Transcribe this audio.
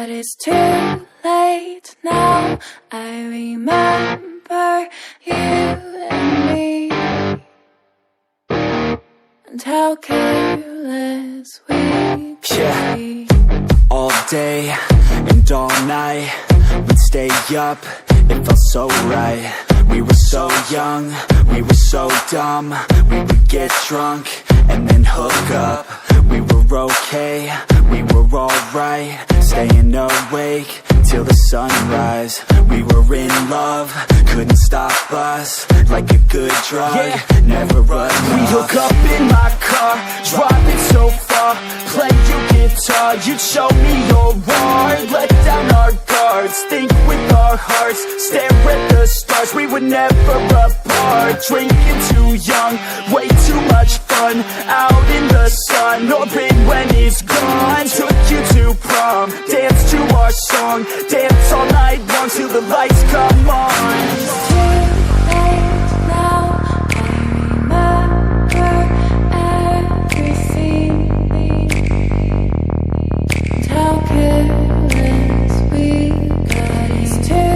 But it's too late now. I remember you and me, and how careless we could be. All day and all night, we'd stay up, it felt so right. We were so young, we were so dumb. We would get drunk and then hook up. We were okay, we were alright, staying awake till the sunrise. We were in love, couldn't stop us, like a good drug, never enough. We hook up in my car, driving so far, play your guitar, you'd show me your art. Let down our guards, think with our hearts, stare at the stars, we were never apart. Drinking too young, way too much fun, out in the sun, orbit when it's gone. Took you to prom, dance to our song, dance all night long till the lights come on.